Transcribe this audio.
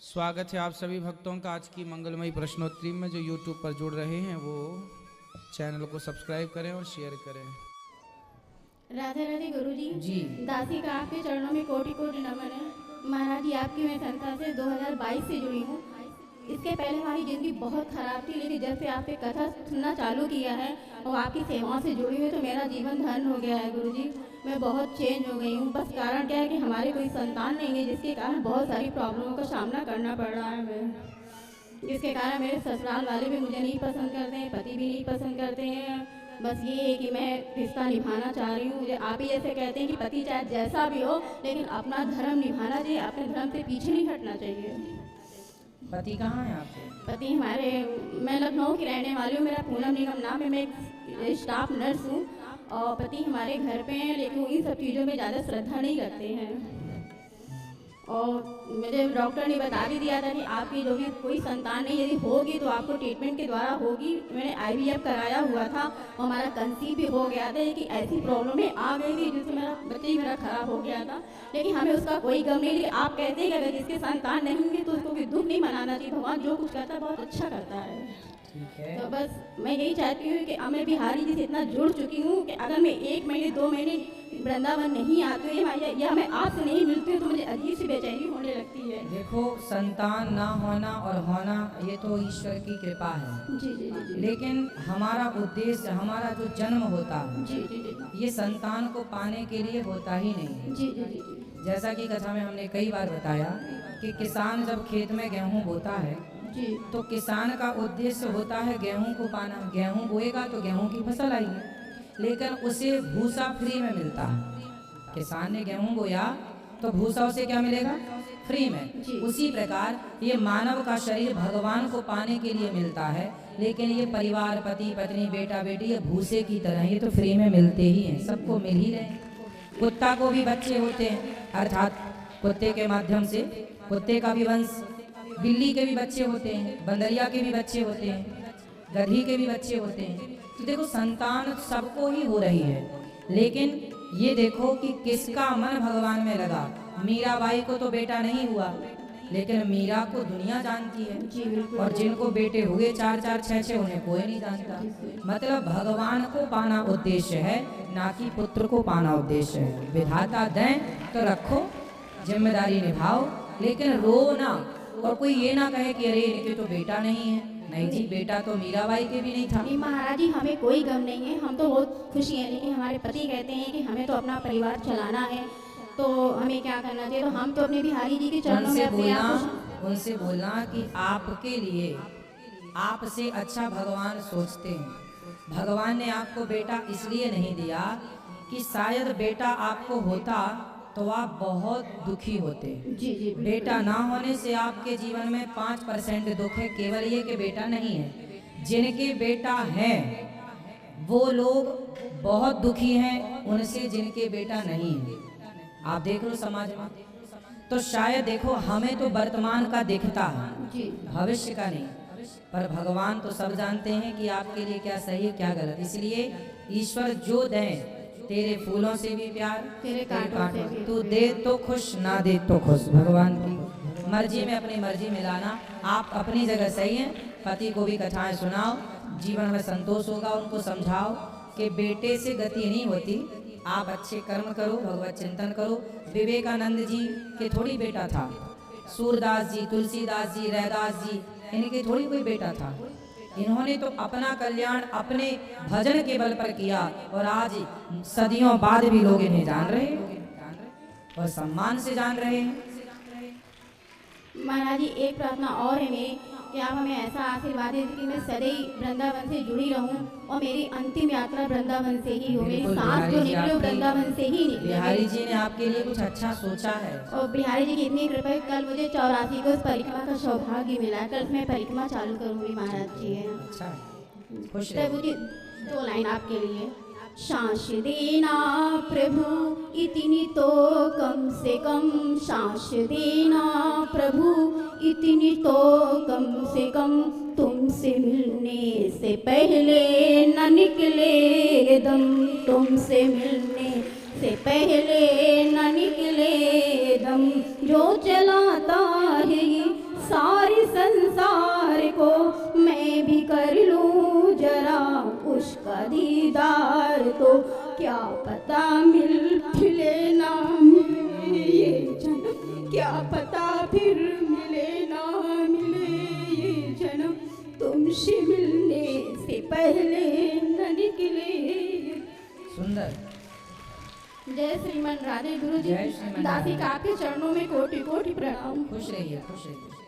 स्वागत है आप सभी भक्तों का आज की मंगलमयी प्रश्नोत्तरी में। जो YouTube पर जुड़ रहे हैं वो चैनल को सब्सक्राइब करें और शेयर करें। राधे राधे गुरुजी जी। दासी का आपके चरणों में कोटि कोटि नमन है। महाराज जी आपकी मैं संस्था से 2022 से जुड़ी हूँ। इसके पहले हमारी ज़िंदगी बहुत ख़राब थी, लेकिन जब से आपने कथा सुनना चालू किया है और आपकी सेवाओं से जुड़ी हुई तो मेरा जीवन धन्य हो गया है गुरुजी। मैं बहुत चेंज हो गई हूँ। बस कारण क्या है कि हमारे कोई संतान नहीं है, जिसके कारण बहुत सारी प्रॉब्लमों का सामना करना पड़ रहा है हमें। जिसके कारण मेरे ससुराल वाले भी मुझे नहीं पसंद करते हैं, पति भी नहीं पसंद करते हैं। बस ये है कि मैं रिश्ता निभाना चाह रही हूँ। मुझे आप ही जैसे कहते हैं कि पति चाहे जैसा भी हो, लेकिन अपना धर्म निभाना चाहिए, अपने धर्म से पीछे नहीं हटना चाहिए। पति कहाँ है आपके? पति हमारे, मैं लखनऊ की रहने वाली हूँ, मेरा पूनम निगम नाम है, मैं एक स्टाफ नर्स हूँ और पति हमारे घर पे हैं, लेकिन वो इन सब चीज़ों में ज़्यादा श्रद्धा नहीं रखते हैं। और मुझे डॉक्टर ने बता भी दिया था कि आपकी जो भी कोई संतान नहीं, यदि होगी तो आपको ट्रीटमेंट के द्वारा होगी। मैंने IVF कराया हुआ था और हमारा कंसीव भी हो गया था, कि ऐसी प्रॉब्लमें आ गई थी जिससे मेरा बच्चा ही मेरा खराब हो गया था। लेकिन हमें उसका कोई गम नहीं। लेकिन आप कहते हैं कि अगर जिसके संतान नहीं होंगे तो उसको भी दुख नहीं मनाना चाहिए। भगवान जो कुछ करता है बहुत अच्छा करता है। ठीक है। तो बस मैं यही चाहती हूँ कि अब मैं बिहारी जी से इतना जुड़ चुकी हूँ कि अगर मैं 1 महीने 2 महीने वृंदावन नहीं आती हूँ या मैं आपसे नहीं मिलती हूँ तो मुझे अजीब सी बेचैनी होने लगती है। देखो, संतान ना होना और होना ये तो ईश्वर की कृपा है। जी जी जी। लेकिन हमारा उद्देश्य, हमारा जो जन्म होता है, जी जी जी। ये संतान को पाने के लिए होता ही नहीं है। जी जी जी। जैसा कि कथा में हमने कई बार बताया कि किसान जब खेत में गेहूं बोता है जी। तो किसान का उद्देश्य होता है गेहूं को पाना। गेहूं बोएगा तो गेहूं की फसल आएगी, लेकिन उसे भूसा फ्री में मिलता है। किसान ने गेहूं बोया तो भूसा उसे क्या मिलेगा? फ्री में। उसी प्रकार ये मानव का शरीर भगवान को पाने के लिए मिलता है, लेकिन ये परिवार, पति पत्नी, बेटा बेटी, ये भूसे की तरह ये तो फ्री में मिलते ही हैं, सबको मिल ही रहे। कुत्ता को भी बच्चे होते हैं, अर्थात कुत्ते के माध्यम से कुत्ते का भी वंश, बिल्ली के भी बच्चे होते हैं, बंदरिया के भी बच्चे होते हैं, गधी के भी बच्चे होते हैं। तो देखो, संतान सबको ही हो रही है, लेकिन ये देखो कि किसका मन भगवान में लगा। मीराबाई को तो बेटा नहीं हुआ, लेकिन मीरा को दुनिया जानती है, और जिनको बेटे हुए 4-4, 6-6 उन्हें कोई नहीं जानता। मतलब भगवान को पाना उद्देश्य है, ना कि पुत्र को पाना उद्देश्य है। विधाता दें तो रखो, जिम्मेदारी निभाओ, लेकिन रो ना। और कोई ये ना कहे कि अरे इनके तो बेटा नहीं है। नहीं जी, बेटा तो मीराबाई के भी नहीं था। नहीं महाराज जी, हमें कोई गम नहीं है, हम तो बहुत खुशी हैं। लेकिन हमारे पति कहते हैं कि हमें तो अपना परिवार चलाना है, तो हमें क्या करना चाहिए? तो हम तो अपने बिहारी जी के चरणों में अपने आप उनसे बोलना कि आपके लिए, आपसे अच्छा भगवान सोचते हैं। भगवान ने आपको बेटा इसलिए नहीं दिया कि शायद बेटा आपको होता तो आप बहुत दुखी होते। जी जी। बेटा ना होने से आपके जीवन में 5% दुख है, केवल ये कि बेटा नहीं है। जिनके बेटा है वो लोग बहुत दुखी हैं उनसे जिनके बेटा नहीं है। आप देख लो समाज में, तो शायद देखो, हमें तो वर्तमान का दिखता है, भविष्य का नहीं, पर भगवान तो सब जानते हैं कि आपके लिए क्या सही है क्या गलत। इसलिए ईश्वर जो दें, तेरे फूलों से भी प्यार, तेरे कांटों से भी। तू दे तो खुश, ना दे तो खुश। भगवान की मर्जी में अपनी मर्जी मिलाना। आप अपनी जगह सही हैं, पति को भी कथाएं सुनाओ, जीवन में संतोष होगा। उनको समझाओ कि बेटे से गति नहीं होती, आप अच्छे कर्म करो, भगवत चिंतन करो। विवेकानंद जी के थोड़ी बेटा था, सूरदास जी, तुलसीदास जी, रैदास जी, इनके थोड़ी कोई बेटा था। इन्होंने तो अपना कल्याण अपने भजन के बल पर किया, और आज सदियों बाद भी लोग इन्हें जान रहे हैं और सम्मान से जान रहे हैं। महाराज जी, एक प्रार्थना और है मेरी कि आप हमें ऐसा आशीर्वाद दें कि मैं सदैव वृंदावन से जुड़ी रहूं और मेरी अंतिम यात्रा वृंदावन से ही हो। मेरी सांस जो निकले वृंदावन से ही निकले। बिहारी जी ने आपके लिए कुछ अच्छा सोचा है। और बिहारी जी की इतनी कृपा है, कल मुझे 84 को इस परिक्रमा का सौभाग्य मिला है। कल मैं परिक्रमा चालू करूंगी महाराज जी। अच्छा है, खुश प्रभु जी, 2 लाइन आपके लिए। सांस देना प्रभु इतनी तो कम से कम, सांस देना प्रभु इतनी तो कम से कम, तुमसे मिलने से पहले न निकले दम, तुमसे मिलने से पहले न निकले दम। जो चलाता है ये तो क्या पता मिले ना मिले ये जन्म, क्या पता फिर मिले ना मिले ये जन्म, तुमसे मिलने से पहले न निकले। सुंदर। जय श्रीमन राधे गुरु जी। जय श्रीमन दासी राधे। का आपके चरणों में कोटि कोटि प्रणाम। खुश रहिए खुश रहिए।